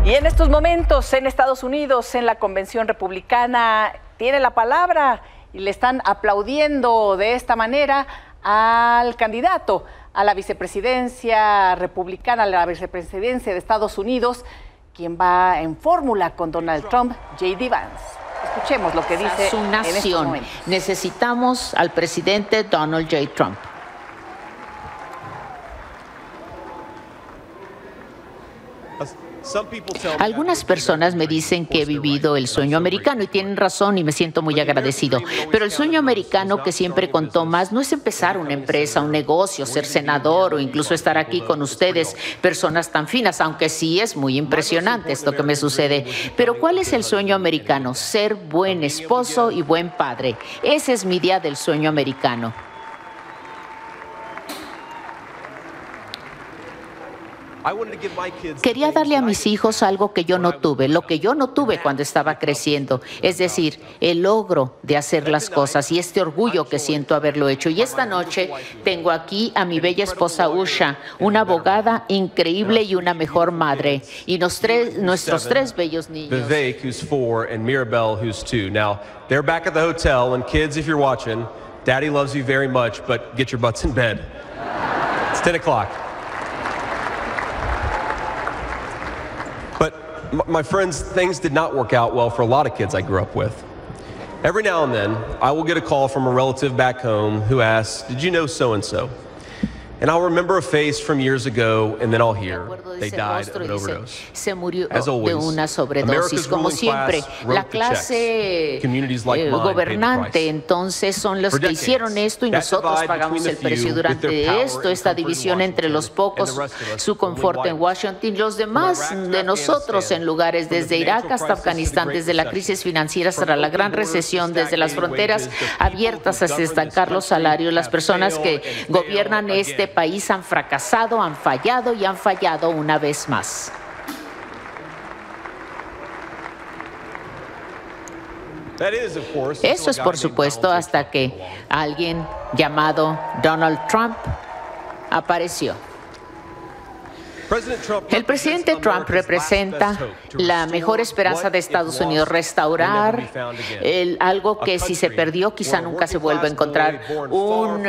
Y en estos momentos en Estados Unidos, en la convención republicana, tiene la palabra y le están aplaudiendo de esta manera al candidato a la vicepresidencia republicana, a la vicepresidencia de Estados Unidos, quien va en fórmula con Donald Trump, J.D. Vance. Escuchemos lo que dice su nación. En estos momentos. Necesitamos al presidente Donald J. Trump. Algunas personas me dicen que he vivido el sueño americano y tienen razón y me siento muy agradecido. Pero el sueño americano que siempre contó más no es empezar una empresa, un negocio, ser senador o incluso estar aquí con ustedes, personas tan finas, aunque sí es muy impresionante esto que me sucede. Pero ¿cuál es el sueño americano? Ser buen esposo y buen padre. Ese es mi día del sueño americano. Quería darle a mis hijos algo que yo no tuve, lo que yo no tuve cuando estaba creciendo, es decir, el logro de hacer las cosas y este orgullo que siento haberlo hecho. Y esta noche tengo aquí a mi bella esposa Usha, una abogada increíble y una mejor madre, y nuestros tres bellos niños. Vivek, who's 4, and Mirabelle, who's 2. Now, they're back at the hotel, and kids, if you're watching, Daddy loves you very much, but get your butts in bed. It's 10 o'clock. My friends, things did not work out well for a lot of kids I grew up with. Every now and then, I will get a call from a relative back home who asks, "Did you know so-and-so?" And I'll remember a face from years ago, and then I'll hear they died of an overdose. Se murió As always, de una sobredosis. America's Como ruling siempre, class la wrote the clase checks. Communities like mine paid the gobernante, price. entonces son los For que decades, hicieron esto y that nosotros divide pagamos between el the few precio with durante their power esto, and esta comfort in división entre los Washington, pocos, and the rest of us su only confort en white. Washington, y los demás de nosotros en lugares desde Irak hasta Afganistán, desde la crisis financiera hasta la gran recesión, desde las fronteras abiertas hasta estancar los salarios. Las personas que gobiernan este país han fracasado, han fallado y han fallado una vez más. Eso es, por supuesto, hasta que alguien llamado Donald Trump apareció. El presidente Trump representa la mejor esperanza de Estados Unidos, restaurar algo que si se perdió quizá nunca se vuelva a encontrar. Un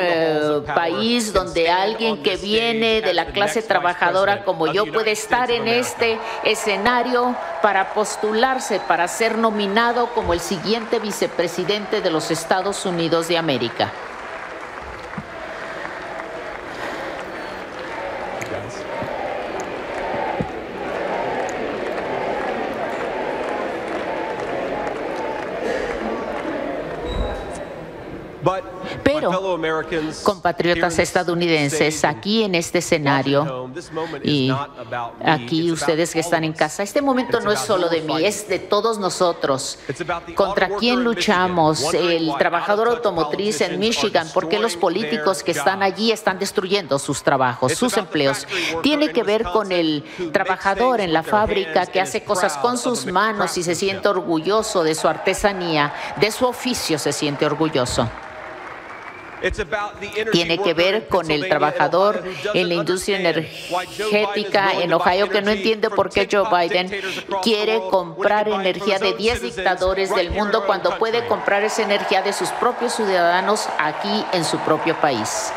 país donde alguien que viene de la clase trabajadora como yo puede estar en este escenario para postularse, para ser nominado como el siguiente vicepresidente de los Estados Unidos de América. Pero, compatriotas estadounidenses, aquí en este escenario y aquí ustedes que están en casa, este momento no es solo de mí, es de todos nosotros. ¿Contra quién luchamos? El trabajador automotriz en Michigan. ¿Por qué los políticos que están allí están destruyendo sus trabajos, sus empleos? Tiene que ver con el trabajador en la fábrica que hace cosas con sus manos y se siente orgulloso de su artesanía, de su oficio se siente orgulloso. Tiene que ver con el trabajador en la industria energética en Ohio que no entiende por qué Joe Biden quiere comprar energía de 10 dictadores del mundo cuando puede comprar esa energía de sus propios ciudadanos aquí en su propio país.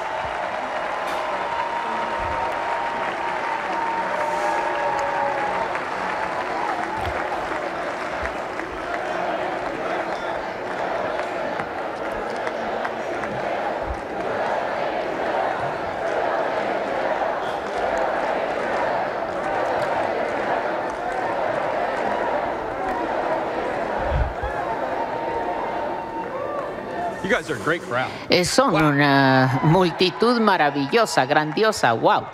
Son una multitud maravillosa, grandiosa, wow.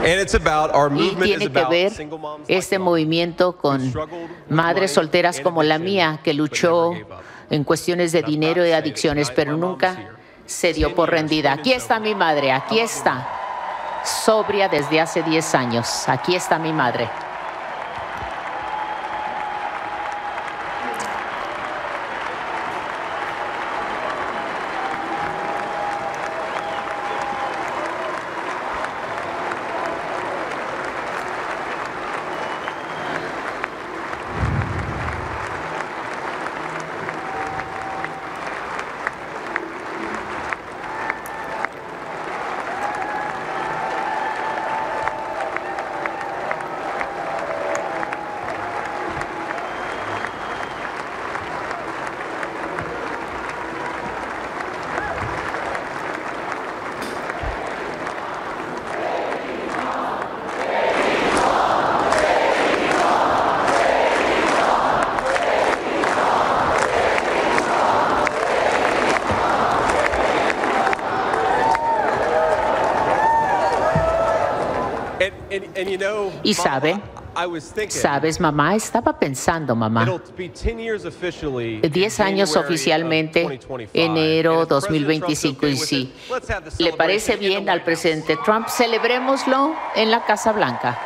Y tiene que ver este movimiento con madres solteras como la mía, que luchó en cuestiones de dinero y adicciones, pero nunca se dio por rendida. Aquí está mi madre, aquí está, sobria desde hace 10 años. Aquí está mi madre. Y sabes, mamá, estaba pensando, mamá, 10 años oficialmente, enero 2025, y si le parece bien al presidente Trump, celebrémoslo en la Casa Blanca.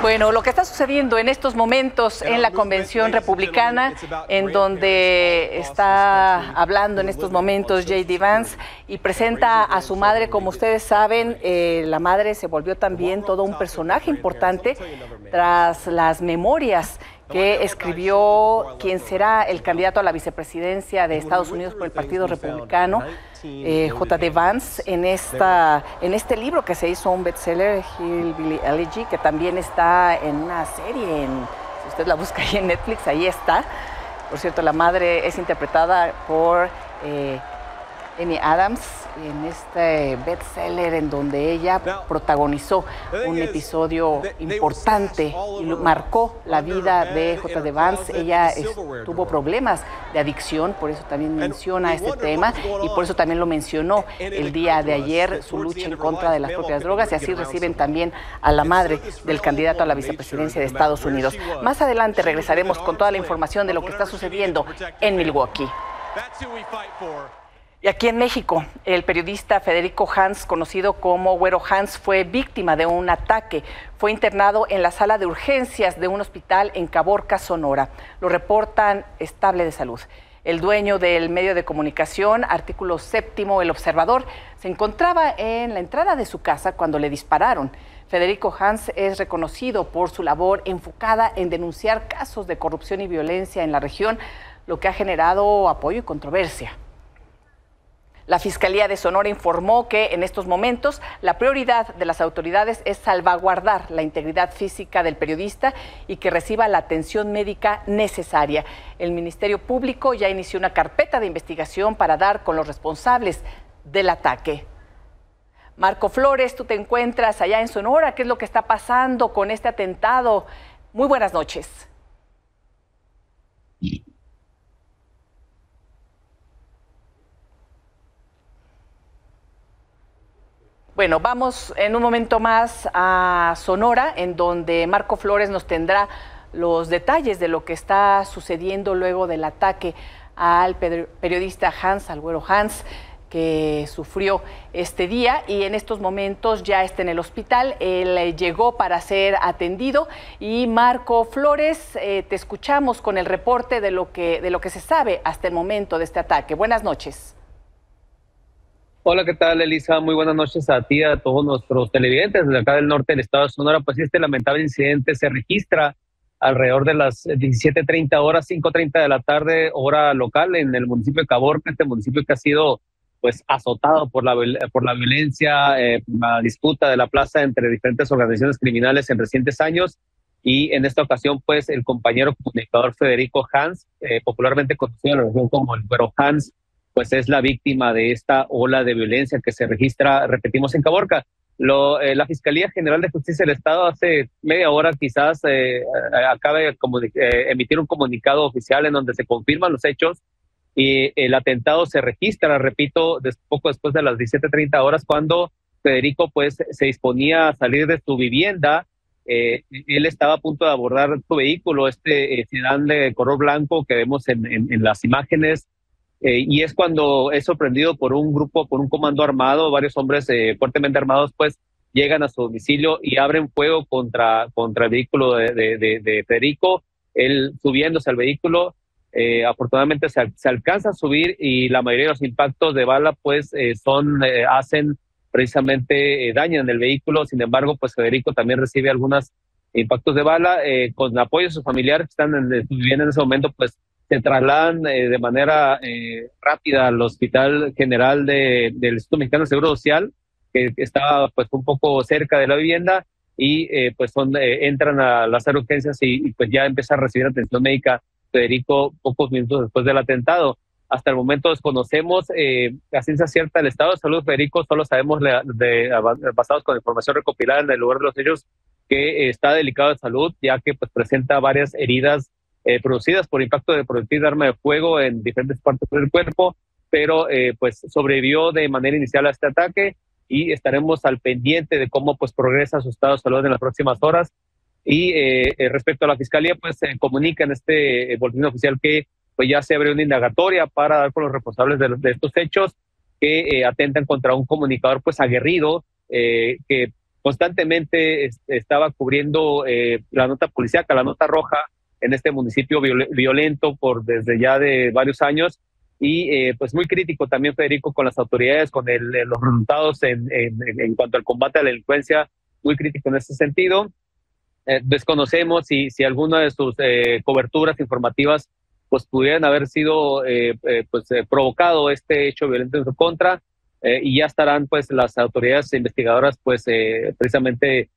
Bueno, lo que está sucediendo en estos momentos en la convención republicana, en donde está hablando en estos momentos J.D. Vance y presenta a su madre, como ustedes saben, la madre se volvió también todo un personaje importante tras las memorias que escribió quien será el candidato a la vicepresidencia de Estados Unidos por el Partido Republicano, J.D. Vance, en este libro que se hizo un bestseller, Hillbilly Elegy, que también está en una serie, si usted la busca ahí en Netflix, ahí está. Por cierto, la madre es interpretada por Amy Adams en este bestseller en donde ella protagonizó un episodio importante y marcó la vida de J.D. Vance. Ella tuvo problemas de adicción, por eso también menciona este tema y por eso también lo mencionó el día de ayer, su lucha en contra de las propias drogas, y así reciben también a la madre del candidato a la vicepresidencia de Estados Unidos. Más adelante regresaremos con toda la información de lo que está sucediendo en Milwaukee. Y aquí en México, el periodista Federico Hans, conocido como Güero Hans, fue víctima de un ataque. Fue internado en la sala de urgencias de un hospital en Caborca, Sonora. Lo reportan estable de salud. El dueño del medio de comunicación, artículo 7, El Observador, se encontraba en la entrada de su casa cuando le dispararon. Federico Hans es reconocido por su labor enfocada en denunciar casos de corrupción y violencia en la región, lo que ha generado apoyo y controversia. La Fiscalía de Sonora informó que en estos momentos la prioridad de las autoridades es salvaguardar la integridad física del periodista y que reciba la atención médica necesaria. El Ministerio Público ya inició una carpeta de investigación para dar con los responsables del ataque. Marco Flores, tú te encuentras allá en Sonora. ¿Qué es lo que está pasando con este atentado? Muy buenas noches. Bueno, vamos en un momento más a Sonora, en donde Marco Flores nos tendrá los detalles de lo que está sucediendo luego del ataque al periodista Hans, al Güero Hans, que sufrió este día y en estos momentos ya está en el hospital. Él llegó para ser atendido. Y Marco Flores, te escuchamos con el reporte de lo que se sabe hasta el momento de este ataque. Buenas noches. Hola, ¿qué tal, Elisa? Muy buenas noches a ti, a todos nuestros televidentes desde acá del norte del estado de Sonora. Pues este lamentable incidente se registra alrededor de las 17:30 horas, 5:30 de la tarde, hora local, en el municipio de Caborca, este municipio que ha sido pues azotado por la violencia, la disputa de la plaza entre diferentes organizaciones criminales en recientes años. Y en esta ocasión, pues, el compañero comunicador Federico Hans, popularmente conocido en la región como el Güero Hans, pues es la víctima de esta ola de violencia que se registra, repetimos, en Caborca. La Fiscalía General de Justicia del Estado hace media hora quizás acaba de emitir un comunicado oficial en donde se confirman los hechos y el atentado se registra, repito, poco después de las 17:30 horas, cuando Federico pues se disponía a salir de su vivienda. Él estaba a punto de abordar su vehículo, sedán de color blanco que vemos en las imágenes, y es cuando es sorprendido por un comando armado. Varios hombres fuertemente armados pues llegan a su domicilio y abren fuego contra el vehículo de Federico. Él subiéndose al vehículo, afortunadamente se alcanza a subir, y la mayoría de los impactos de bala pues hacen precisamente dañan el vehículo. Sin embargo, pues Federico también recibe algunos impactos de bala. Con apoyo de sus familiares que están viviendo en ese momento, pues se trasladan de manera rápida al Hospital General del Instituto Mexicano de Seguro Social, que estaba pues un poco cerca de la vivienda, y pues entran a las urgencias y pues ya empieza a recibir atención médica Federico pocos minutos después del atentado. Hasta el momento desconocemos a ciencia cierta el estado de salud de Federico. Solo sabemos, basados con información recopilada en el lugar de los hechos, que está delicado de salud, ya que pues presenta varias heridas producidas por impacto de proyectil de arma de fuego en diferentes partes del cuerpo, pero pues sobrevivió de manera inicial a este ataque, y estaremos al pendiente de cómo pues progresa su estado de salud en las próximas horas. Y respecto a la fiscalía, pues se comunica en este boletín oficial que pues ya se abrió una indagatoria para dar con los responsables de estos hechos, que atentan contra un comunicador pues aguerrido, que constantemente estaba cubriendo la nota policíaca, la nota roja, en este municipio violento desde ya de varios años. Y pues muy crítico también Federico con las autoridades, con los resultados en cuanto al combate a la delincuencia, muy crítico en ese sentido. Desconocemos si alguna de sus coberturas informativas pues pudieran haber sido provocado este hecho violento en su contra, y ya estarán pues las autoridades investigadoras pues precisamente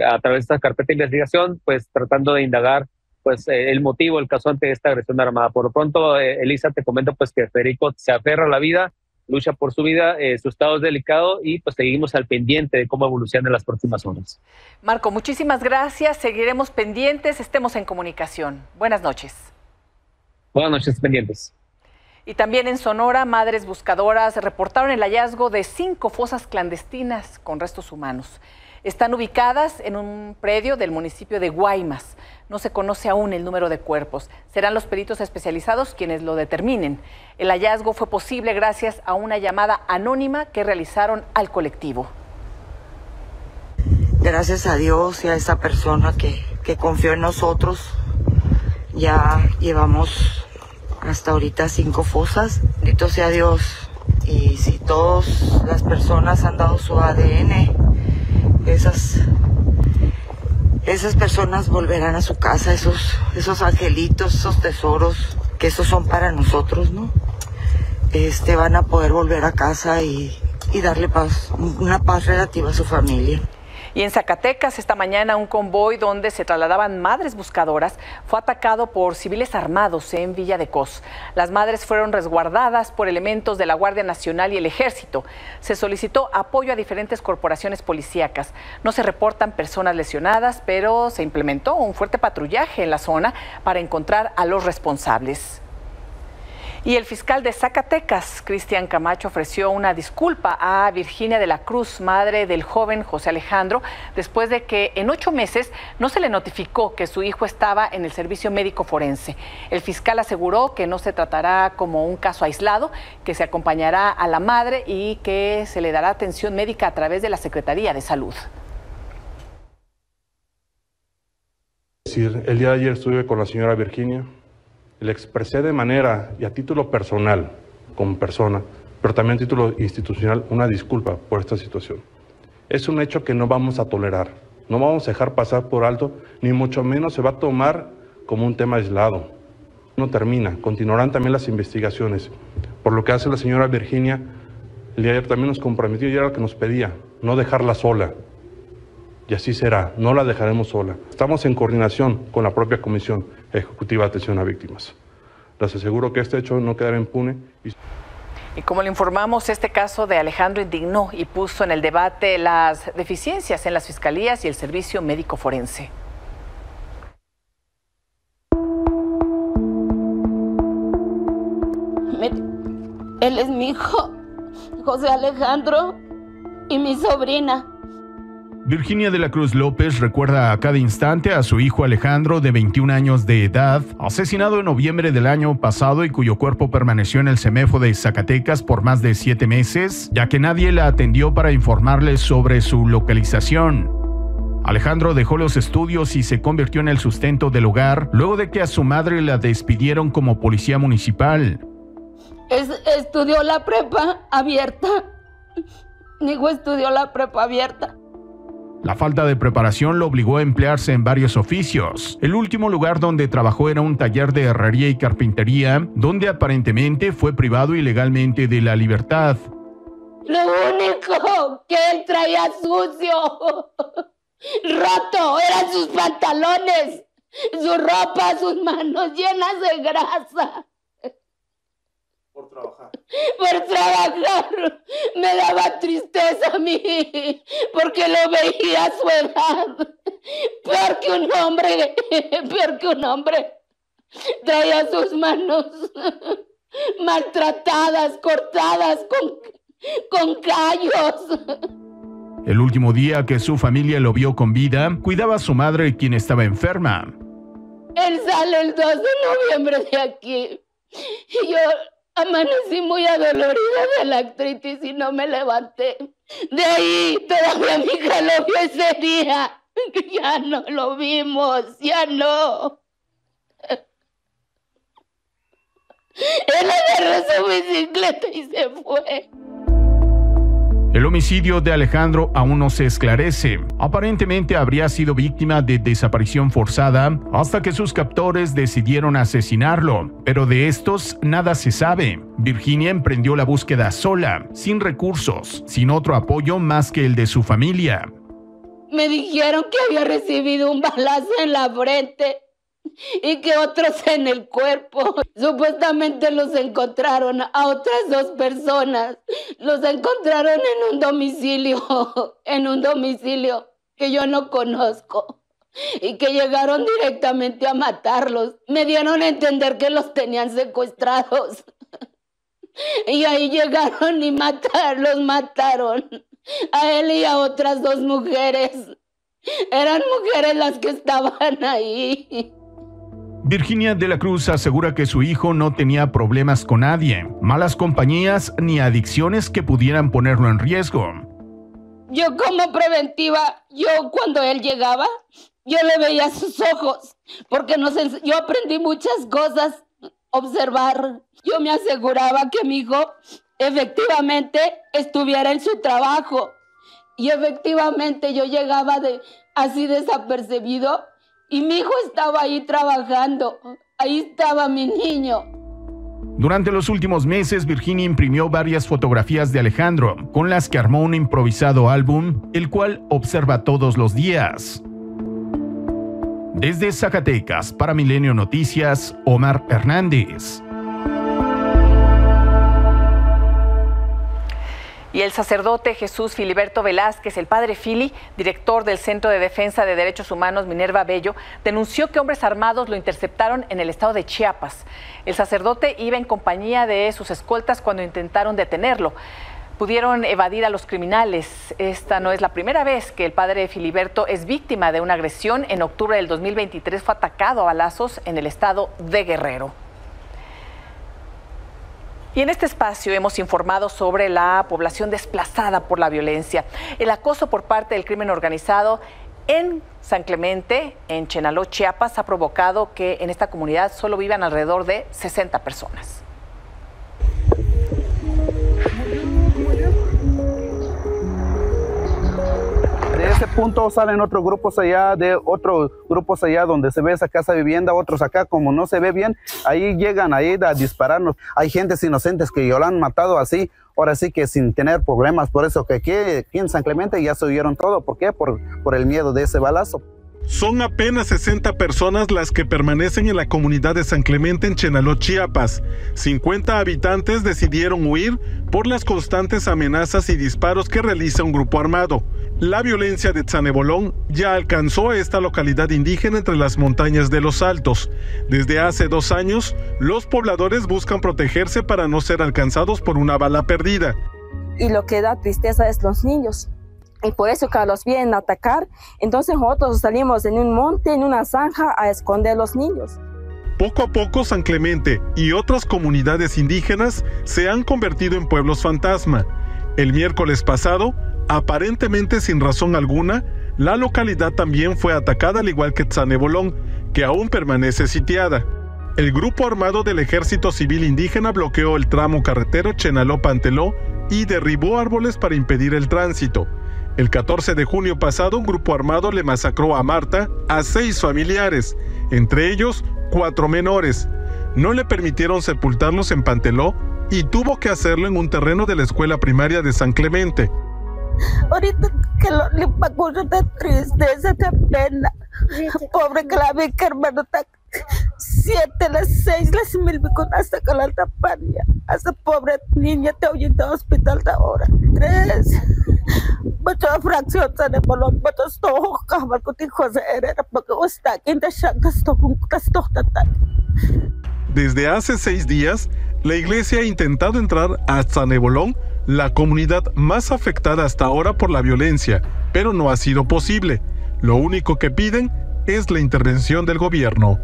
a través de esta carpeta de investigación pues tratando de indagar pues el motivo, el caso ante esta agresión armada. Por lo pronto, Elisa, te comento pues que Federico se aferra a la vida, lucha por su vida, su estado es delicado, y pues seguimos al pendiente de cómo evoluciona en las próximas horas. Marco, muchísimas gracias, seguiremos pendientes, estemos en comunicación. Buenas noches. Buenas noches, pendientes. Y también en Sonora, madres buscadoras reportaron el hallazgo de 5 fosas clandestinas con restos humanos. Están ubicadas en un predio del municipio de Guaymas. No se conoce aún el número de cuerpos. Serán los peritos especializados quienes lo determinen. El hallazgo fue posible gracias a una llamada anónima que realizaron al colectivo. Gracias a Dios y a esa persona que confió en nosotros, ya llevamos hasta ahorita 5 fosas. Bendito sea Dios. Y si todas las personas han dado su ADN, esas personas volverán a su casa, esos angelitos, esos tesoros, que esos son para nosotros, ¿no? Van a poder volver a casa y darle paz, una paz relativa a su familia. Y en Zacatecas, esta mañana, un convoy donde se trasladaban madres buscadoras fue atacado por civiles armados en Villa de Cos. Las madres fueron resguardadas por elementos de la Guardia Nacional y el Ejército. Se solicitó apoyo a diferentes corporaciones policíacas. No se reportan personas lesionadas, pero se implementó un fuerte patrullaje en la zona para encontrar a los responsables. Y el fiscal de Zacatecas, Cristian Camacho, ofreció una disculpa a Virginia de la Cruz, madre del joven José Alejandro, después de que en 8 meses no se le notificó que su hijo estaba en el servicio médico forense. El fiscal aseguró que no se tratará como un caso aislado, que se acompañará a la madre y que se le dará atención médica a través de la Secretaría de Salud. El día de ayer estuve con la señora Virginia. Le expresé de manera y a título personal, como persona, pero también a título institucional, una disculpa por esta situación. Es un hecho que no vamos a tolerar, no vamos a dejar pasar por alto, ni mucho menos se va a tomar como un tema aislado. No termina, continuarán también las investigaciones. Por lo que hace la señora Virginia, el día de ayer también nos comprometió y era lo que nos pedía, no dejarla sola. Y así será, no la dejaremos sola. Estamos en coordinación con la propia Comisión Ejecutiva de Atención a Víctimas. Les aseguro que este hecho no quedará impune. Y como le informamos, este caso de Alejandro indignó y puso en el debate las deficiencias en las fiscalías y el servicio médico forense. Él es mi hijo, José Alejandro, y mi sobrina. Virginia de la Cruz López recuerda a cada instante a su hijo Alejandro, de 21 años de edad, asesinado en noviembre del año pasado y cuyo cuerpo permaneció en el CEMEFO de Zacatecas por más de 7 meses, ya que nadie la atendió para informarle sobre su localización. Alejandro dejó los estudios y se convirtió en el sustento del hogar luego de que a su madre la despidieron como policía municipal. Estudió la prepa abierta. Mi hijo estudió la prepa abierta. La falta de preparación lo obligó a emplearse en varios oficios. El último lugar donde trabajó era un taller de herrería y carpintería, donde aparentemente fue privado ilegalmente de la libertad. Lo único que él traía sucio, roto, eran sus pantalones, su ropa, sus manos llenas de grasa. Por trabajar. Por trabajar. Me daba tristeza a mí, porque lo veía a su edad. Peor que un hombre traía sus manos maltratadas, cortadas con callos. El último día que su familia lo vio con vida, cuidaba a su madre, quien estaba enferma. Él sale el 2 de noviembre de aquí y yo amanecí muy adolorida de la artritis y no me levanté. De ahí todavía mi hija lo vio ese día. Ya no lo vimos, ya no. Él agarró su bicicleta y se fue. El homicidio de Alejandro aún no se esclarece. Aparentemente habría sido víctima de desaparición forzada hasta que sus captores decidieron asesinarlo, pero de estos nada se sabe. Virginia emprendió la búsqueda sola, sin recursos, sin otro apoyo más que el de su familia. Me dijeron que había recibido un balazo en la frente y que otros en el cuerpo. Supuestamente los encontraron a otras 2 personas. Los encontraron en un domicilio que yo no conozco y que llegaron directamente a matarlos. Me dieron a entender que los tenían secuestrados y ahí llegaron y los mataron a él y a otras 2 mujeres. Eran mujeres las que estaban ahí. Virginia de la Cruz asegura que su hijo no tenía problemas con nadie, malas compañías ni adicciones que pudieran ponerlo en riesgo. Yo como preventiva, cuando él llegaba, yo le veía sus ojos, porque yo aprendí muchas cosas, observar. Yo me aseguraba que mi hijo efectivamente estuviera en su trabajo y efectivamente yo llegaba así desapercibido. Y mi hijo estaba ahí trabajando, ahí estaba mi niño. Durante los últimos meses, Virginia imprimió varias fotografías de Alejandro, con las que armó un improvisado álbum, el cual observa todos los días. Desde Zacatecas, para Milenio Noticias, Omar Hernández. Y el sacerdote Jesús Filiberto Velázquez, el padre Fili, director del Centro de Defensa de Derechos Humanos Minerva Bello, denunció que hombres armados lo interceptaron en el estado de Chiapas. El sacerdote iba en compañía de sus escoltas cuando intentaron detenerlo. Pudieron evadir a los criminales. Esta no es la primera vez que el padre Filiberto es víctima de una agresión. En octubre del 2023 fue atacado a balazos en el estado de Guerrero. Y en este espacio hemos informado sobre la población desplazada por la violencia, el acoso por parte del crimen organizado en San Clemente, en Chenaló, Chiapas, ha provocado que en esta comunidad solo vivan alrededor de 60 personas. De ese punto salen otros grupos allá, donde se ve esa casa vivienda, otros acá, como no se ve bien, ahí llegan ahí a dispararnos. Hay gentes inocentes que ya lo han matado así, ahora sí que sin tener problemas, por eso que aquí en San Clemente ya se oyeron todo. ¿Por qué? Por el miedo de ese balazo. Son apenas 60 personas las que permanecen en la comunidad de San Clemente en Chenaló, Chiapas. 50 habitantes decidieron huir por las constantes amenazas y disparos que realiza un grupo armado. La violencia de Tzanebolón ya alcanzó a esta localidad indígena entre las montañas de los Altos. Desde hace 2 años, los pobladores buscan protegerse para no ser alcanzados por una bala perdida. Y lo que da tristeza es los niños. Y por eso que los vienen a atacar, entonces nosotros salimos en un monte, en una zanja, a esconder a los niños. Poco a poco San Clemente y otras comunidades indígenas se han convertido en pueblos fantasma. El miércoles pasado, aparentemente sin razón alguna, la localidad también fue atacada al igual que Tzanebolón, que aún permanece sitiada. El grupo armado del Ejército Civil Indígena bloqueó el tramo carretero Chenaló-Panteló y derribó árboles para impedir el tránsito. El 14 de junio pasado, un grupo armado le masacró a Marta a 6 familiares, entre ellos 4 menores. No le permitieron sepultarlos en Panteló y tuvo que hacerlo en un terreno de la escuela primaria de San Clemente. Ahorita que lo limpa con de tristeza, de pena. Pobre que la vi que hermano está 7, las 6, las 1000 con hasta que la taparia. Esa pobre niña te oyendo al hospital de ahora. 3. Mucha fracción de bolón, muchos tojos, cabal con hijos de herera, porque está aquí en las Desde hace 6 días, la iglesia ha intentado entrar a Tzanebolón, la comunidad más afectada hasta ahora por la violencia, pero no ha sido posible. Lo único que piden es la intervención del gobierno.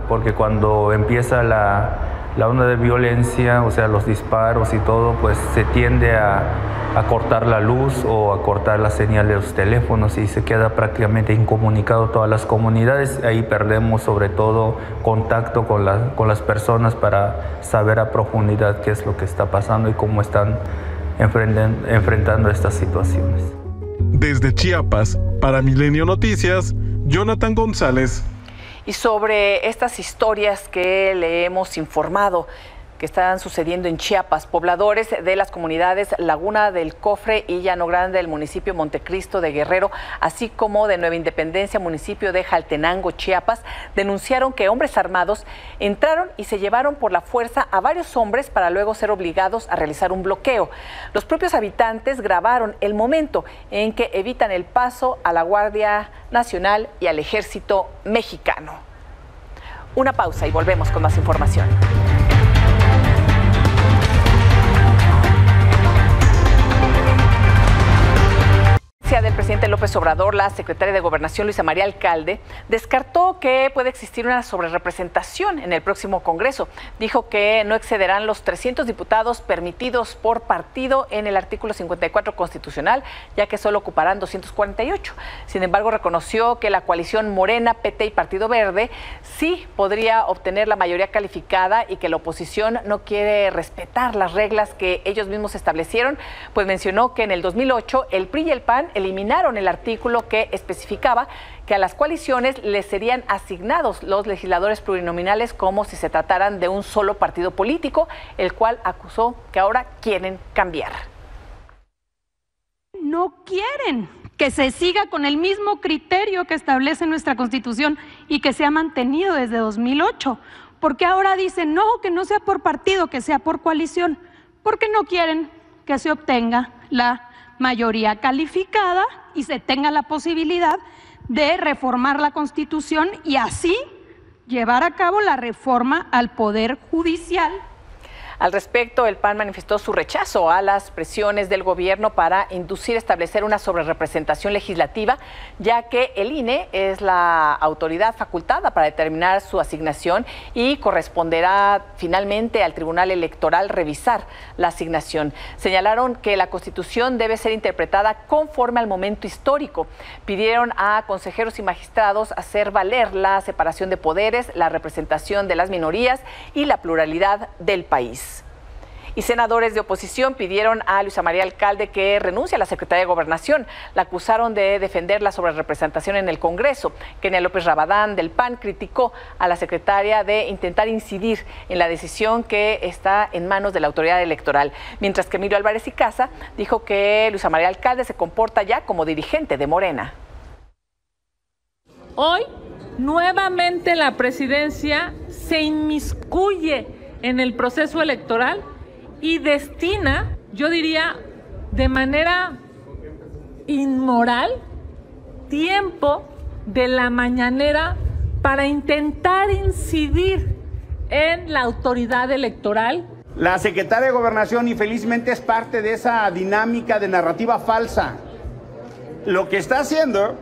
Porque cuando empieza la onda de violencia, o sea, los disparos y todo, pues se tiende a cortar la luz o a cortar la señal de los teléfonos y se queda prácticamente incomunicado todas las comunidades. Ahí perdemos sobre todo contacto con las personas para saber a profundidad qué es lo que está pasando y cómo están enfrentando estas situaciones. Desde Chiapas, para Milenio Noticias, Jonathan González. Y sobre estas historias que le hemos informado que están sucediendo en Chiapas, pobladores de las comunidades Laguna del Cofre y Llano Grande del municipio Montecristo de Guerrero, así como de Nueva Independencia, municipio de Jaltenango, Chiapas, denunciaron que hombres armados entraron y se llevaron por la fuerza a varios hombres para luego ser obligados a realizar un bloqueo. Los propios habitantes grabaron el momento en que evitan el paso a la Guardia Nacional y al Ejército Mexicano. Una pausa y volvemos con más información. Del presidente López Obrador, la secretaria de Gobernación, Luisa María Alcalde, descartó que puede existir una sobrerepresentación en el próximo Congreso. Dijo que no excederán los 300 diputados permitidos por partido en el artículo 54 constitucional, ya que solo ocuparán 248. Sin embargo, reconoció que la coalición Morena, PT y Partido Verde sí podría obtener la mayoría calificada y que la oposición no quiere respetar las reglas que ellos mismos establecieron, pues mencionó que en el 2008 el PRI y el PAN eliminaron el artículo que especificaba que a las coaliciones les serían asignados los legisladores plurinominales como si se trataran de un solo partido político, el cual acusó que ahora quieren cambiar. No quieren que se siga con el mismo criterio que establece nuestra Constitución y que se ha mantenido desde 2008, porque ahora dicen no, que no sea por partido, que sea por coalición, porque no quieren que se obtenga la mayoría calificada y se tenga la posibilidad de reformar la Constitución y así llevar a cabo la reforma al Poder Judicial. Al respecto, el PAN manifestó su rechazo a las presiones del gobierno para inducir a establecer una sobrerepresentación legislativa, ya que el INE es la autoridad facultada para determinar su asignación y corresponderá finalmente al Tribunal Electoral revisar la asignación. Señalaron que la Constitución debe ser interpretada conforme al momento histórico. Pidieron a consejeros y magistrados hacer valer la separación de poderes, la representación de las minorías y la pluralidad del país. Y senadores de oposición pidieron a Luisa María Alcalde que renuncie a la Secretaría de Gobernación. La acusaron de defender la sobrerepresentación en el Congreso. Kenia López Rabadán del PAN criticó a la secretaria de intentar incidir en la decisión que está en manos de la autoridad electoral. Mientras que Emilio Álvarez y Casa dijo que Luisa María Alcalde se comporta ya como dirigente de Morena. Hoy, nuevamente la presidencia se inmiscuye en el proceso electoral y destina, yo diría, de manera inmoral, tiempo de la mañanera para intentar incidir en la autoridad electoral. La secretaria de Gobernación infelizmente es parte de esa dinámica de narrativa falsa. Lo que está haciendo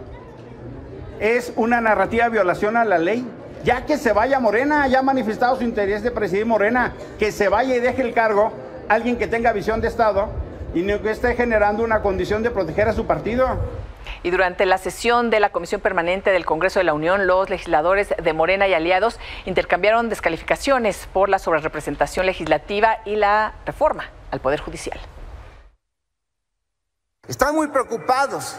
es una narrativa de violación a la ley. Ya que se vaya Morena, ya ha manifestado su interés de presidir Morena, que se vaya y deje el cargo alguien que tenga visión de Estado y no que esté generando una condición de proteger a su partido. Y durante la sesión de la Comisión Permanente del Congreso de la Unión, los legisladores de Morena y aliados intercambiaron descalificaciones por la sobrerepresentación legislativa y la reforma al Poder Judicial. Están muy preocupados,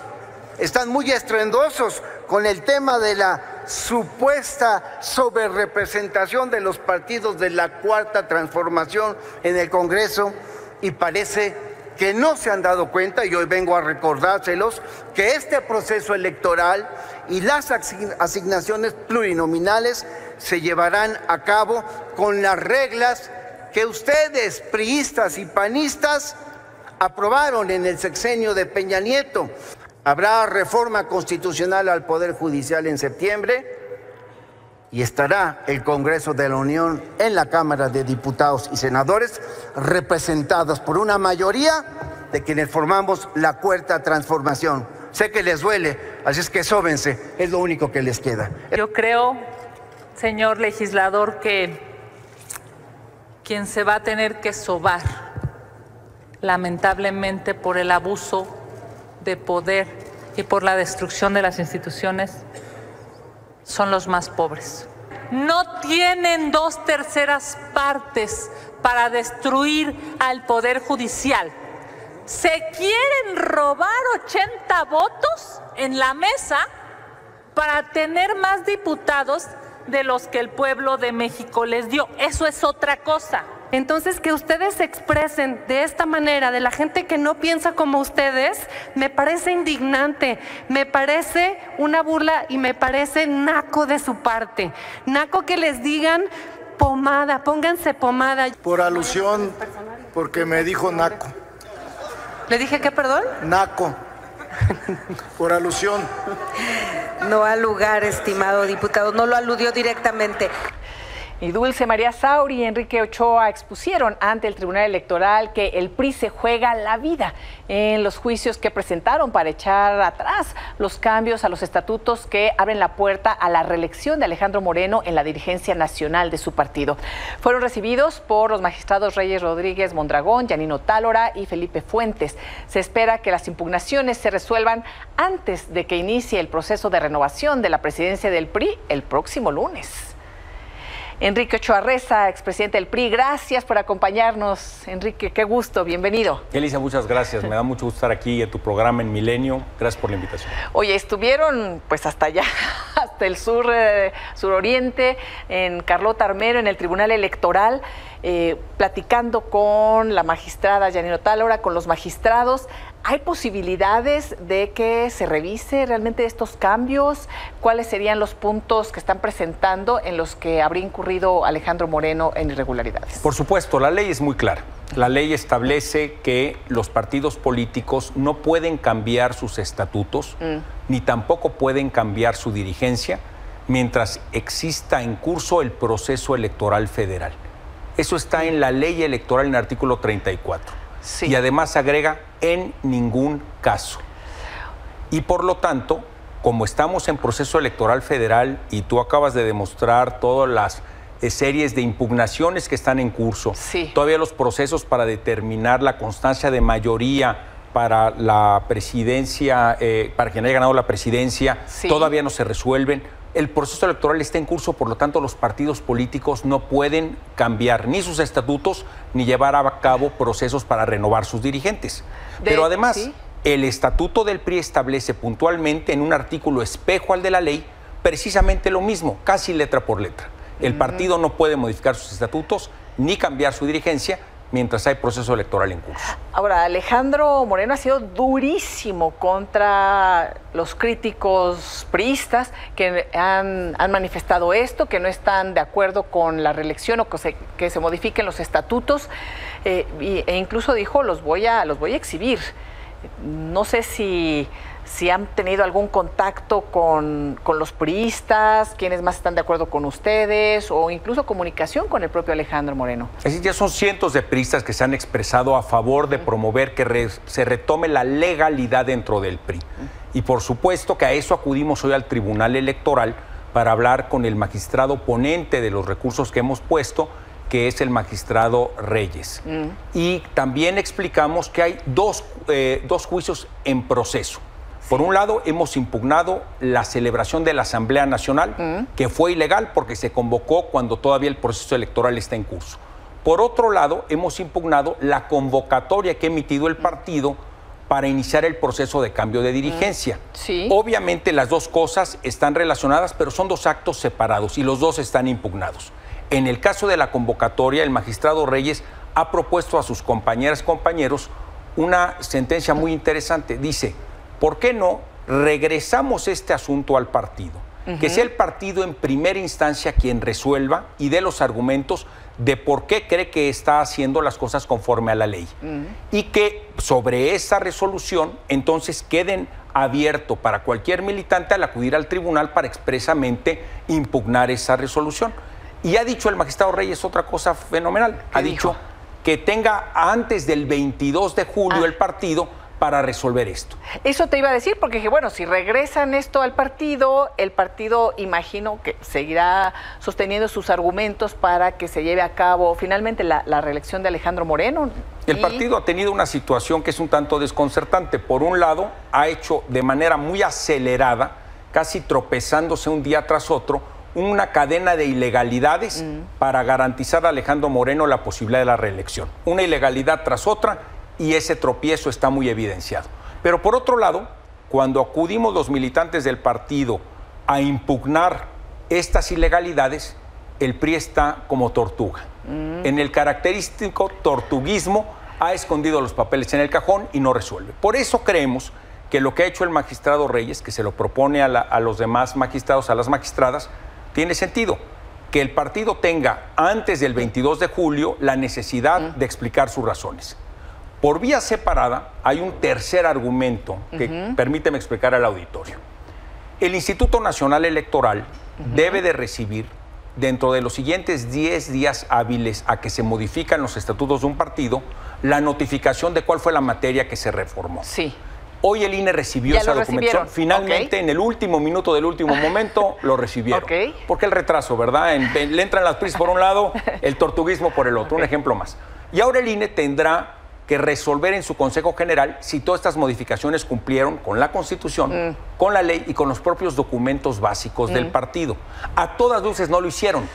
están muy estruendosos con el tema de la supuesta sobrerepresentación de los partidos de la Cuarta Transformación en el Congreso y parece que no se han dado cuenta, y hoy vengo a recordárselos, que este proceso electoral y las asignaciones plurinominales se llevarán a cabo con las reglas que ustedes, priistas y panistas, aprobaron en el sexenio de Peña Nieto. Habrá reforma constitucional al Poder Judicial en septiembre y estará el Congreso de la Unión en la Cámara de Diputados y Senadores representados por una mayoría de quienes formamos la Cuarta Transformación. Sé que les duele, así es que sóbense, es lo único que les queda. Yo creo, señor legislador, que quien se va a tener que sobar, lamentablemente por el abuso de poder y por la destrucción de las instituciones, son los más pobres. No tienen 2/3 partes para destruir al Poder Judicial. Se quieren robar 80 votos en la mesa para tener más diputados de los que el pueblo de México les dio. Eso es otra cosa. Entonces, que ustedes se expresen de esta manera de la gente que no piensa como ustedes, me parece indignante, me parece una burla y me parece naco de su parte. Naco que les digan pomada, pónganse pomada. Por alusión, porque me dijo naco. ¿Le dije qué, perdón? Naco. Por alusión. No al lugar, estimado diputado, no lo aludió directamente. Y Dulce María Sauri y Enrique Ochoa expusieron ante el Tribunal Electoral que el PRI se juega la vida en los juicios que presentaron para echar atrás los cambios a los estatutos que abren la puerta a la reelección de Alejandro Moreno en la dirigencia nacional de su partido. Fueron recibidos por los magistrados Reyes Rodríguez Mondragón, Yanino Tálora y Felipe Fuentes. Se espera que las impugnaciones se resuelvan antes de que inicie el proceso de renovación de la presidencia del PRI el próximo lunes. Enrique Ochoa Reza, expresidente del PRI, gracias por acompañarnos. Enrique, qué gusto, bienvenido. Elisa, muchas gracias. Me da mucho gusto estar aquí en tu programa en Milenio. Gracias por la invitación. Oye, estuvieron pues hasta allá, hasta el suroriente, en Carlota Armero, en el Tribunal Electoral, platicando con la magistrada Yanino Tálora, con los magistrados. ¿Hay posibilidades de que se revise realmente estos cambios? ¿Cuáles serían los puntos que están presentando en los que habría incurrido Alejandro Moreno en irregularidades? Por supuesto, la ley es muy clara. La ley establece que los partidos políticos no pueden cambiar sus estatutos, ni tampoco pueden cambiar su dirigencia, mientras exista en curso el proceso electoral federal. Eso está en la ley electoral en el artículo 34. Sí. Y además agrega en ningún caso. Y por lo tanto, como estamos en proceso electoral federal y tú acabas de demostrar todas las series de impugnaciones que están en curso, sí, todavía los procesos para determinar la constancia de mayoría para la presidencia, para quien haya ganado la presidencia, sí, todavía no se resuelven. El proceso electoral está en curso, por lo tanto los partidos políticos no pueden cambiar ni sus estatutos ni llevar a cabo procesos para renovar sus dirigentes. Pero además, ¿sí?, el estatuto del PRI establece puntualmente en un artículo espejo al de la ley precisamente lo mismo, casi letra por letra. El partido no puede modificar sus estatutos ni cambiar su dirigencia mientras hay proceso electoral en curso. Ahora, Alejandro Moreno ha sido durísimo contra los críticos priistas que han manifestado esto, que no están de acuerdo con la reelección o que se modifiquen los estatutos, e incluso dijo, los voy a exhibir. No sé si han tenido algún contacto con los priistas, quiénes más están de acuerdo con ustedes, o incluso comunicación con el propio Alejandro Moreno. Es decir, ya son cientos de priistas que se han expresado a favor de promover que se retome la legalidad dentro del PRI. Y por supuesto que a eso acudimos hoy al Tribunal Electoral para hablar con el magistrado ponente de los recursos que hemos puesto, que es el magistrado Reyes. Y también explicamos que hay dos juicios en proceso. Por un lado, hemos impugnado la celebración de la Asamblea Nacional, que fue ilegal porque se convocó cuando todavía el proceso electoral está en curso. Por otro lado, hemos impugnado la convocatoria que ha emitido el partido para iniciar el proceso de cambio de dirigencia. Sí. Obviamente las dos cosas están relacionadas, pero son dos actos separados y los dos están impugnados. En el caso de la convocatoria, el magistrado Reyes ha propuesto a sus compañeras y compañeros una sentencia muy interesante. Dice, ¿por qué no regresamos este asunto al partido? Que sea el partido en primera instancia quien resuelva y dé los argumentos de por qué cree que está haciendo las cosas conforme a la ley. Y que sobre esa resolución entonces queden abierto para cualquier militante al acudir al tribunal para expresamente impugnar esa resolución. Y ha dicho el magistrado Reyes otra cosa fenomenal. Ha dicho que tenga antes del 22 de julio el partido para resolver esto. Eso te iba a decir, porque dije, bueno, si regresan esto al partido, el partido imagino que seguirá sosteniendo sus argumentos para que se lleve a cabo finalmente la reelección de Alejandro Moreno. El partido ha tenido una situación que es un tanto desconcertante. Por un lado, ha hecho de manera muy acelerada, casi tropezándose un día tras otro, una cadena de ilegalidades para garantizar a Alejandro Moreno la posibilidad de la reelección. Una ilegalidad tras otra, y ese tropiezo está muy evidenciado. Pero por otro lado, cuando acudimos los militantes del partido a impugnar estas ilegalidades, el PRI está como tortuga. En el característico tortuguismo ha escondido los papeles en el cajón y no resuelve. Por eso creemos que lo que ha hecho el magistrado Reyes, que se lo propone a los demás magistrados, a las magistradas, tiene sentido. Que el partido tenga antes del 22 de julio la necesidad de explicar sus razones. Por vía separada, hay un tercer argumento que permíteme explicar al auditorio. El Instituto Nacional Electoral debe de recibir, dentro de los siguientes 10 días hábiles a que se modifican los estatutos de un partido, la notificación de cuál fue la materia que se reformó. Sí. Hoy el INE recibió esa documentación. Finalmente, en el último minuto del último momento, lo recibieron. Porque el retraso, ¿verdad? Le entran las prisas por un lado, el tortuguismo por el otro. Un ejemplo más. Y ahora el INE tendrá que resolver en su Consejo General si todas estas modificaciones cumplieron con la Constitución, con la ley y con los propios documentos básicos del partido. A todas luces no lo hicieron.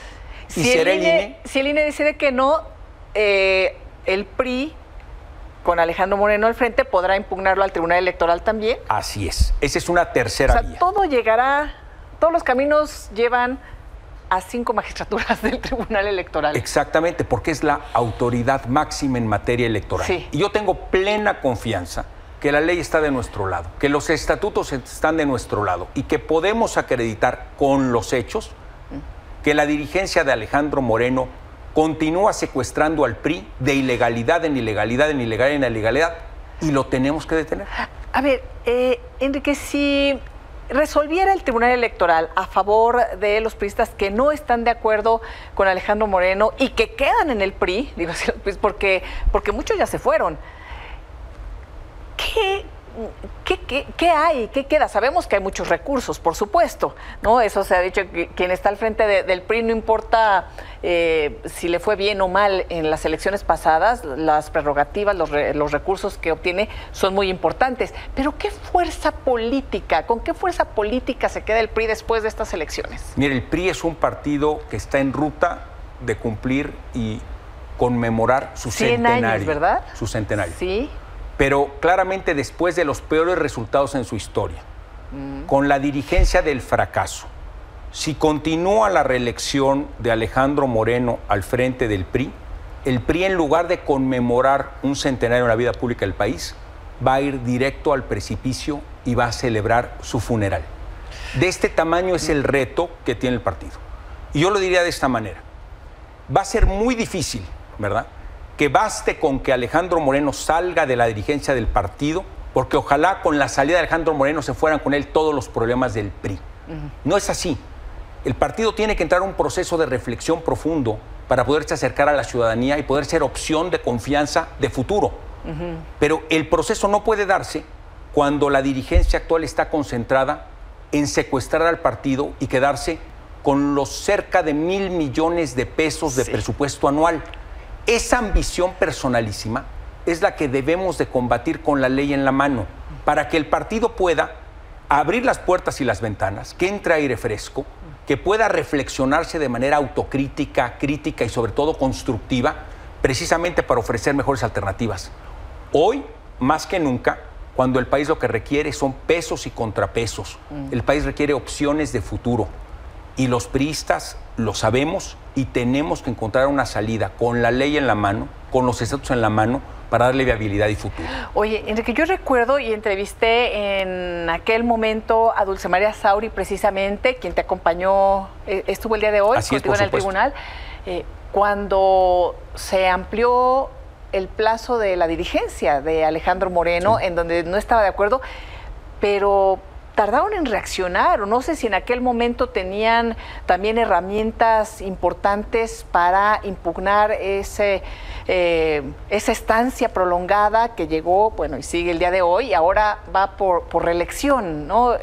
Y si el INE decide que no, el PRI, con Alejandro Moreno al frente, podrá impugnarlo al Tribunal Electoral también. Así es. Esa es una tercera vía. Todo llegará, todos los caminos llevan a 5 magistraturas del Tribunal Electoral. Exactamente, porque es la autoridad máxima en materia electoral. Sí. Y yo tengo plena confianza que la ley está de nuestro lado, que los estatutos están de nuestro lado y que podemos acreditar con los hechos que la dirigencia de Alejandro Moreno continúa secuestrando al PRI de ilegalidad en ilegalidad, en ilegalidad, en ilegalidad, y lo tenemos que detener. A ver, Enrique, si resolviera el Tribunal Electoral a favor de los priistas que no están de acuerdo con Alejandro Moreno y que quedan en el PRI, digo, porque muchos ya se fueron, ¿Qué hay? ¿Qué queda? Sabemos que hay muchos recursos, por supuesto, ¿no? Eso se ha dicho, que quien está al frente del PRI, no importa si le fue bien o mal en las elecciones pasadas, las prerrogativas, los recursos que obtiene son muy importantes. Pero ¿qué fuerza política, con qué fuerza política se queda el PRI después de estas elecciones? Mire, el PRI es un partido que está en ruta de cumplir y conmemorar su 100 centenario. años, ¿verdad? Su centenario. Sí. Pero claramente después de los peores resultados en su historia, con la dirigencia del fracaso, si continúa la reelección de Alejandro Moreno al frente del PRI, el PRI, en lugar de conmemorar un centenario en la vida pública del país, va a ir directo al precipicio y va a celebrar su funeral. De este tamaño es el reto que tiene el partido. Y yo lo diría de esta manera. Va a ser muy difícil, ¿verdad?, que baste con que Alejandro Moreno salga de la dirigencia del partido, porque ojalá con la salida de Alejandro Moreno se fueran con él todos los problemas del PRI. No es así. El partido tiene que entrar a un proceso de reflexión profundo para poderse acercar a la ciudadanía y poder ser opción de confianza de futuro. Pero el proceso no puede darse cuando la dirigencia actual está concentrada en secuestrar al partido y quedarse con los cerca de 1,000 millones de pesos de presupuesto anual. Esa ambición personalísima es la que debemos de combatir con la ley en la mano, para que el partido pueda abrir las puertas y las ventanas, que entre aire fresco, que pueda reflexionarse de manera autocrítica, crítica y sobre todo constructiva, precisamente para ofrecer mejores alternativas. Hoy, más que nunca, cuando el país lo que requiere son pesos y contrapesos, el país requiere opciones de futuro. Y los priistas lo sabemos y tenemos que encontrar una salida con la ley en la mano, con los estatutos en la mano, para darle viabilidad y futuro. Oye, Enrique, yo recuerdo y entrevisté en aquel momento a Dulce María Sauri, precisamente, quien te acompañó, estuvo el día de hoy contigo en el tribunal, cuando se amplió el plazo de la dirigencia de Alejandro Moreno, en donde no estaba de acuerdo, pero tardaron en reaccionar, o no sé si en aquel momento tenían también herramientas importantes para impugnar esa estancia prolongada que llegó, bueno, y sigue el día de hoy, y ahora va por reelección, ¿no?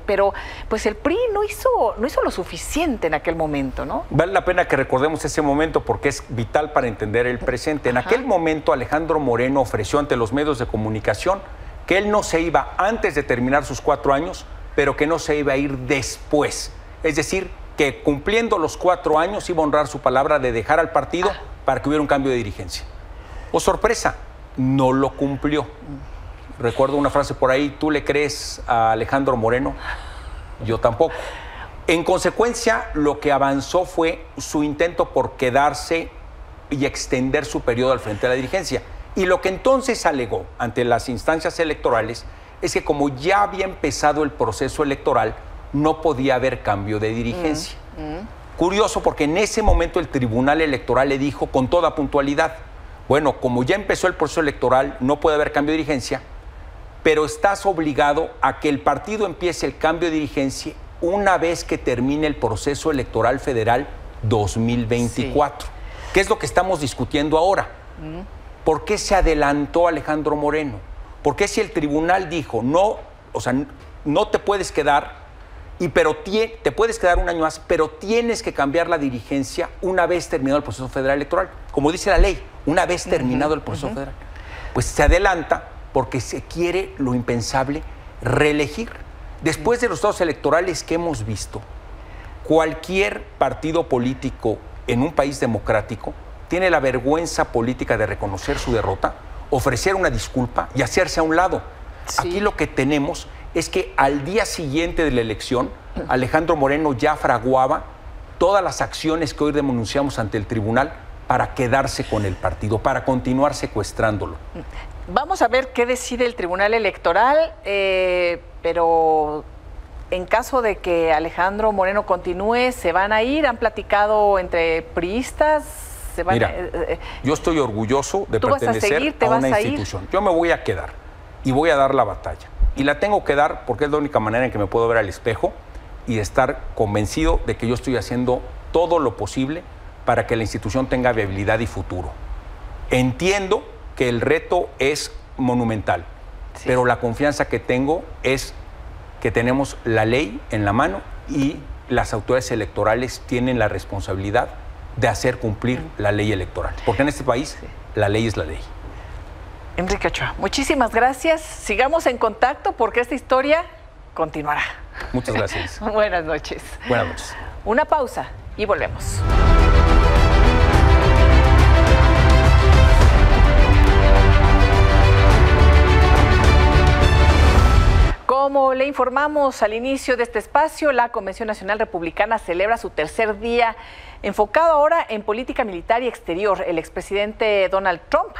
Pero pues el PRI no hizo lo suficiente en aquel momento, ¿no? Vale la pena que recordemos ese momento porque es vital para entender el presente. En aquel momento Alejandro Moreno ofreció ante los medios de comunicación que él no se iba antes de terminar sus 4 años, pero que no se iba a ir después. Es decir, que cumpliendo los 4 años iba a honrar su palabra de dejar al partido para que hubiera un cambio de dirigencia. Oh, sorpresa, no lo cumplió. Recuerdo una frase por ahí, ¿tú le crees a Alejandro Moreno? Yo tampoco. En consecuencia, lo que avanzó fue su intento por quedarse y extender su periodo al frente de la dirigencia. Y lo que entonces alegó ante las instancias electorales es que como ya había empezado el proceso electoral, no podía haber cambio de dirigencia. Curioso porque en ese momento el Tribunal Electoral le dijo con toda puntualidad, bueno, como ya empezó el proceso electoral, no puede haber cambio de dirigencia, pero estás obligado a que el partido empiece el cambio de dirigencia una vez que termine el proceso electoral federal 2024. Sí. ¿Qué es lo que estamos discutiendo ahora? ¿Por qué se adelantó Alejandro Moreno? ¿Por qué si el tribunal dijo, no, o sea, no te puedes quedar, pero te puedes quedar un año más, pero tienes que cambiar la dirigencia una vez terminado el proceso federal electoral? Como dice la ley, una vez terminado el proceso federal. Pues se adelanta porque se quiere lo impensable, reelegir. Después de los estados electorales que hemos visto, cualquier partido político en un país democrático tiene la vergüenza política de reconocer su derrota, ofrecer una disculpa y hacerse a un lado. Sí. Aquí lo que tenemos es que al día siguiente de la elección, Alejandro Moreno ya fraguaba todas las acciones que hoy denunciamos ante el tribunal para quedarse con el partido, para continuar secuestrándolo. Vamos a ver qué decide el Tribunal Electoral, pero en caso de que Alejandro Moreno continúe, ¿se van a ir? ¿Han platicado entre priistas? Mira, yo estoy orgulloso de pertenecer a una institución. Yo me voy a quedar y voy a dar la batalla. Y la tengo que dar porque es la única manera en que me puedo ver al espejo y estar convencido de que yo estoy haciendo todo lo posible para que la institución tenga viabilidad y futuro. Entiendo que el reto es monumental, pero la confianza que tengo es que tenemos la ley en la mano y las autoridades electorales tienen la responsabilidad de hacer cumplir la ley electoral. Porque en este país la ley es la ley. Enrique Ochoa, muchísimas gracias. Sigamos en contacto porque esta historia continuará. Muchas gracias. Buenas noches. Buenas noches. Una pausa y volvemos. Como como le informamos al inicio de este espacio, la Convención Nacional Republicana celebra su tercer día enfocado ahora en política militar y exterior. El expresidente Donald Trump,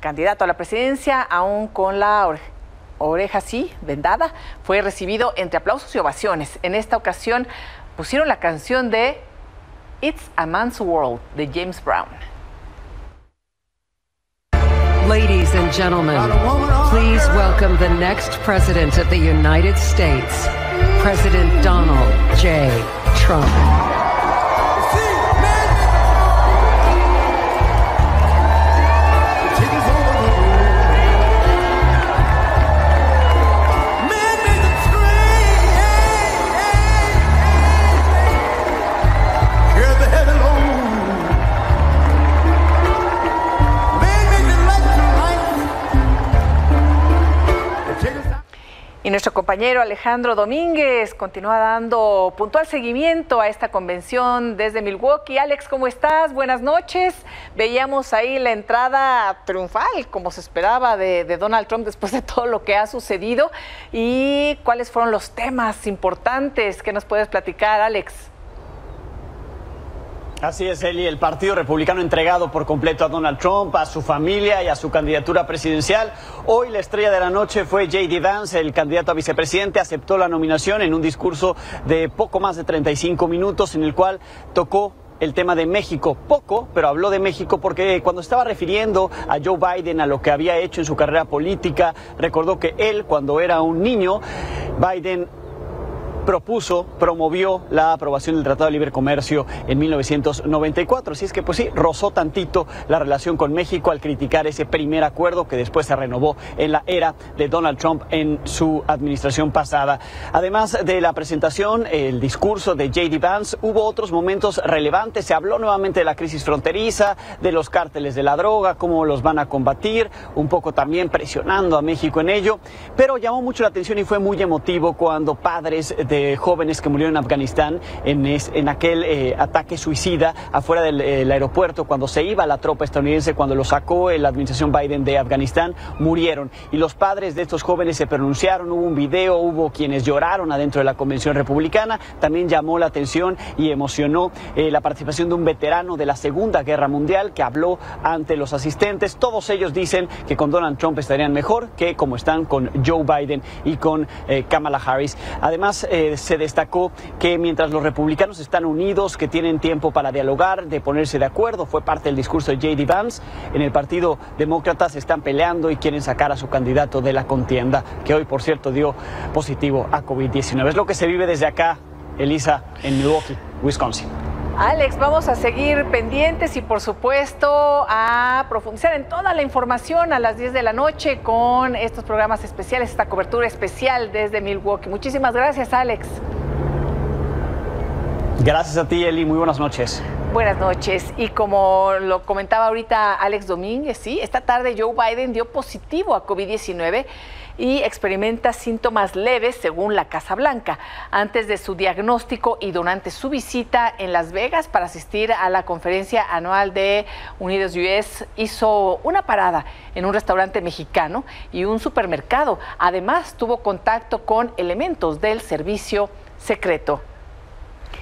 candidato a la presidencia, aún con la oreja así, vendada, fue recibido entre aplausos y ovaciones. En esta ocasión pusieron la canción de It's a Man's World de James Brown. Ladies and gentlemen, please welcome the next president of the United States, President Donald J. Trump. Y nuestro compañero Alejandro Domínguez continúa dando puntual seguimiento a esta convención desde Milwaukee. Alex, ¿cómo estás? Buenas noches. Veíamos ahí la entrada triunfal, como se esperaba, de Donald Trump después de todo lo que ha sucedido. ¿Y cuáles fueron los temas importantes que nos puedes platicar, Alex? Así es, Eli, el Partido Republicano entregado por completo a Donald Trump, a su familia y a su candidatura presidencial. Hoy la estrella de la noche fue J.D. Vance, el candidato a vicepresidente, aceptó la nominación en un discurso de poco más de 35 minutos en el cual tocó el tema de México. Poco, pero habló de México porque cuando estaba refiriendo a Joe Biden, a lo que había hecho en su carrera política, recordó que él, cuando era un niño, Biden promovió la aprobación del Tratado de Libre Comercio en 1994. Así es que, pues sí, rozó tantito la relación con México al criticar ese primer acuerdo que después se renovó en la era de Donald Trump en su administración pasada. Además de la presentación, el discurso de J.D. Vance, hubo otros momentos relevantes. Se habló nuevamente de la crisis fronteriza, de los cárteles de la droga, cómo los van a combatir, un poco también presionando a México en ello. Pero llamó mucho la atención y fue muy emotivo cuando padres de jóvenes que murieron en Afganistán en aquel ataque suicida afuera del aeropuerto, cuando se iba la tropa estadounidense, cuando lo sacó la administración Biden de Afganistán, murieron. Y los padres de estos jóvenes se pronunciaron, hubo un video, hubo quienes lloraron adentro de la Convención Republicana. También llamó la atención y emocionó la participación de un veterano de la Segunda Guerra Mundial que habló ante los asistentes. Todos ellos dicen que con Donald Trump estarían mejor que como están con Joe Biden y con Kamala Harris. Además, se destacó que mientras los republicanos están unidos, que tienen tiempo para dialogar, de ponerse de acuerdo, fue parte del discurso de J.D. Vance, en el Partido Demócrata se están peleando y quieren sacar a su candidato de la contienda, que hoy, por cierto, dio positivo a COVID-19. Es lo que se vive desde acá, Elisa, en Milwaukee, Wisconsin. Alex, vamos a seguir pendientes y por supuesto a profundizar en toda la información a las 10 de la noche con estos programas especiales, esta cobertura especial desde Milwaukee. Muchísimas gracias, Alex. Gracias a ti, Eli. Muy buenas noches. Buenas noches. Y como lo comentaba ahorita Alex Domínguez, sí, esta tarde Joe Biden dio positivo a COVID-19 y experimenta síntomas leves según la Casa Blanca. Antes de su diagnóstico y durante su visita en Las Vegas para asistir a la conferencia anual de Unidos US, hizo una parada en un restaurante mexicano y un supermercado. Además, tuvo contacto con elementos del servicio secreto.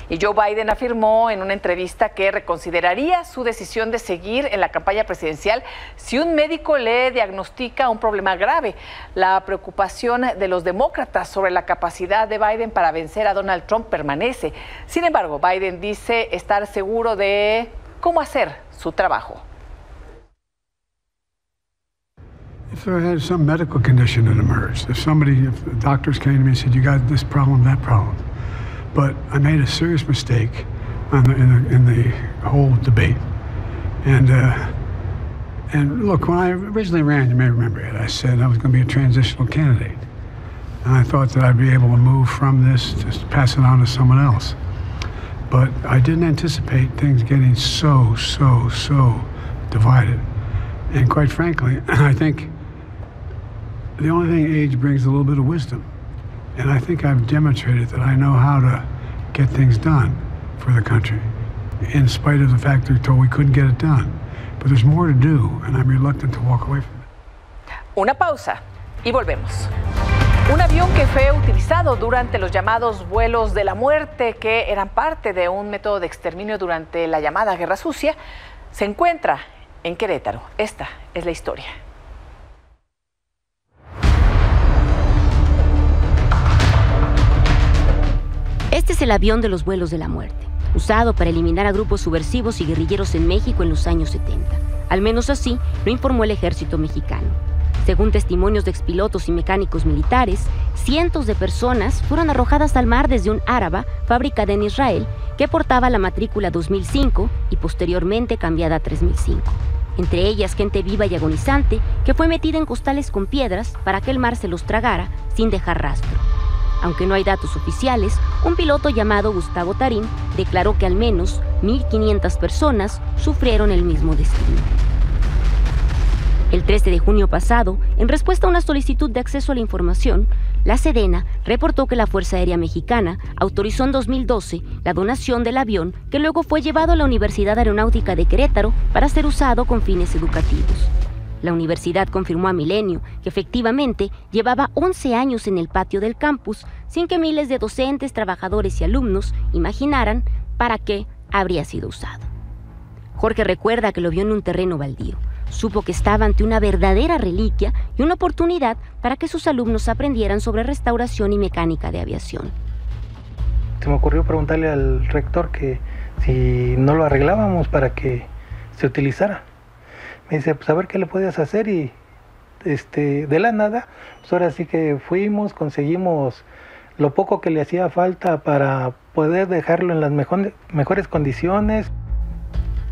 Y Joe Biden afirmó en una entrevista que reconsideraría su decisión de seguir en la campaña presidencial si un médico le diagnostica un problema grave. La preocupación de los demócratas sobre la capacidad de Biden para vencer a Donald Trump permanece. Sin embargo, Biden dice estar seguro de cómo hacer su trabajo. If there had some medical condition that emerged, if doctors came to me and said, you got this problem, that problem. But I made a serious mistake in the whole debate. And look, when I originally ran, you may remember it, I said I was going to be a transitional candidate. And I thought that I'd be able to move from this to pass it on to someone else. But I didn't anticipate things getting so divided. And quite frankly, I think the only thing age brings a little bit of wisdom. And I think I've demonstrated that I know how to get things done for the country, in spite of the fact that we were told we couldn't get it done. But there's more to do, and I'm reluctant to walk away from it. Una pausa y volvemos. Un avión que fue utilizado durante los llamados vuelos de la muerte, que eran parte de un método de exterminio durante la llamada Guerra Sucia, se encuentra en Querétaro. Esta es la historia. Este es el avión de los vuelos de la muerte, usado para eliminar a grupos subversivos y guerrilleros en México en los años 70. Al menos así lo informó el ejército mexicano. Según testimonios de expilotos y mecánicos militares, cientos de personas fueron arrojadas al mar desde un Áraba, fabricada en Israel, que portaba la matrícula 2005 y posteriormente cambiada a 3005. Entre ellas gente viva y agonizante que fue metida en costales con piedras para que el mar se los tragara sin dejar rastro. Aunque no hay datos oficiales, un piloto llamado Gustavo Tarín declaró que al menos 1.500 personas sufrieron el mismo destino. El 13 de junio pasado, en respuesta a una solicitud de acceso a la información, la Sedena reportó que la Fuerza Aérea Mexicana autorizó en 2012 la donación del avión que luego fue llevado a la Universidad Aeronáutica de Querétaro para ser usado con fines educativos. La universidad confirmó a Milenio que efectivamente llevaba 11 años en el patio del campus sin que miles de docentes, trabajadores y alumnos imaginaran para qué habría sido usado. Jorge recuerda que lo vio en un terreno baldío. Supo que estaba ante una verdadera reliquia y una oportunidad para que sus alumnos aprendieran sobre restauración y mecánica de aviación. Se me ocurrió preguntarle al rector que si no lo arreglábamos para que se utilizara. Me dice, pues a ver qué le podías hacer y de la nada, pues ahora sí que fuimos, conseguimos lo poco que le hacía falta para poder dejarlo en las mejores condiciones.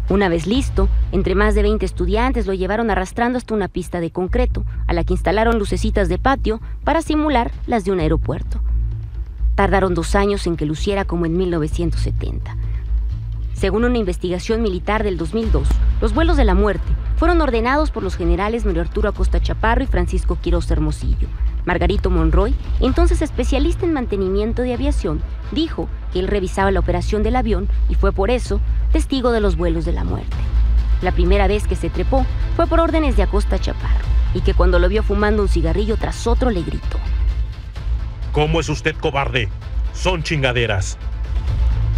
Una vez listo, entre más de 20 estudiantes lo llevaron arrastrando hasta una pista de concreto, a la que instalaron lucecitas de patio para simular las de un aeropuerto. Tardaron 2 años en que luciera como en 1970. Según una investigación militar del 2002, los vuelos de la muerte fueron ordenados por los generales Mario Arturo Acosta Chaparro y Francisco Quirós Hermosillo. Margarito Monroy, entonces especialista en mantenimiento de aviación, dijo que él revisaba la operación del avión y fue por eso testigo de los vuelos de la muerte. La primera vez que se trepó fue por órdenes de Acosta Chaparro y que cuando lo vio fumando un cigarrillo tras otro le gritó: ¿Cómo es usted cobarde? Son chingaderas.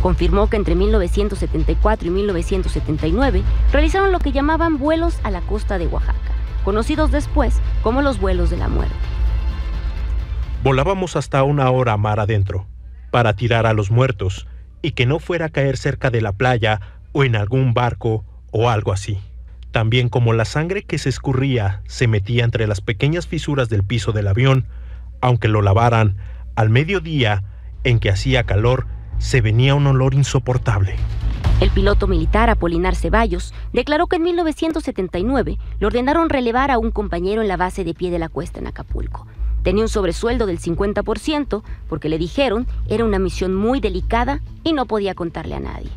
Confirmó que entre 1974 y 1979 realizaron lo que llamaban vuelos a la costa de Oaxaca, conocidos después como los vuelos de la muerte. Volábamos hasta 1 hora mar adentro, para tirar a los muertos y que no fuera a caer cerca de la playa o en algún barco o algo así. También como la sangre que se escurría se metía entre las pequeñas fisuras del piso del avión, aunque lo lavaran, al mediodía, en que hacía calor, se venía un olor insoportable. El piloto militar Apolinar Ceballos declaró que en 1979 le ordenaron relevar a un compañero en la base de Pie de la Cuesta en Acapulco. Tenía un sobresueldo del 50% porque le dijeron era una misión muy delicada y no podía contarle a nadie.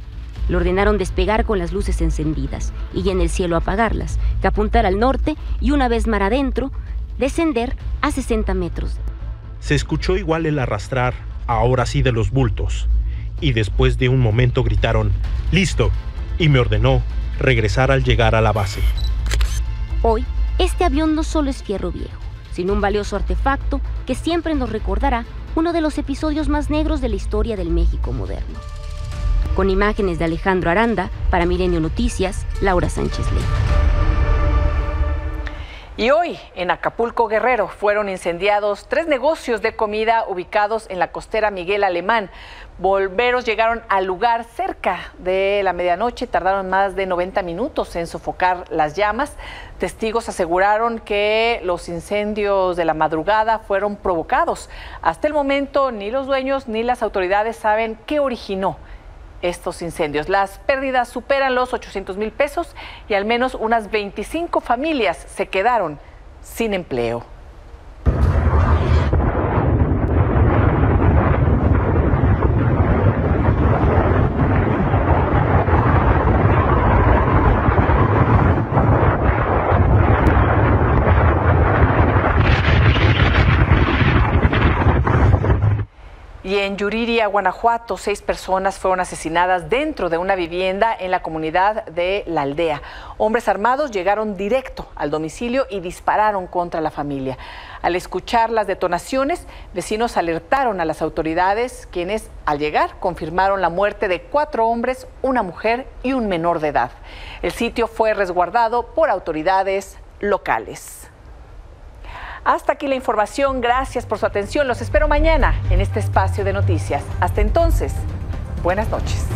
Le ordenaron despegar con las luces encendidas y en el cielo apagarlas, que apuntara al norte y una vez mar adentro, descender a 60 metros. Se escuchó igual el arrastrar, ahora sí de los bultos, y después de un momento gritaron ¡listo! Y me ordenó regresar al llegar a la base. Hoy, este avión no solo es fierro viejo, sino un valioso artefacto que siempre nos recordará uno de los episodios más negros de la historia del México moderno. Con imágenes de Alejandro Aranda, para Milenio Noticias, Laura Sánchez Ley. Y hoy, en Acapulco, Guerrero, fueron incendiados 3 negocios de comida ubicados en la costera Miguel Alemán. Bomberos llegaron al lugar cerca de la medianoche, tardaron más de 90 minutos en sofocar las llamas. Testigos aseguraron que los incendios de la madrugada fueron provocados. Hasta el momento, ni los dueños ni las autoridades saben qué originó estos incendios. Las pérdidas superan los 800,000 pesos y al menos unas 25 familias se quedaron sin empleo. Y en Yuriria, Guanajuato, 6 personas fueron asesinadas dentro de una vivienda en la comunidad de La Aldea. Hombres armados llegaron directo al domicilio y dispararon contra la familia. Al escuchar las detonaciones, vecinos alertaron a las autoridades, quienes al llegar confirmaron la muerte de 4 hombres, una mujer y un menor de edad. El sitio fue resguardado por autoridades locales. Hasta aquí la información. Gracias por su atención. Los espero mañana en este espacio de noticias. Hasta entonces, buenas noches.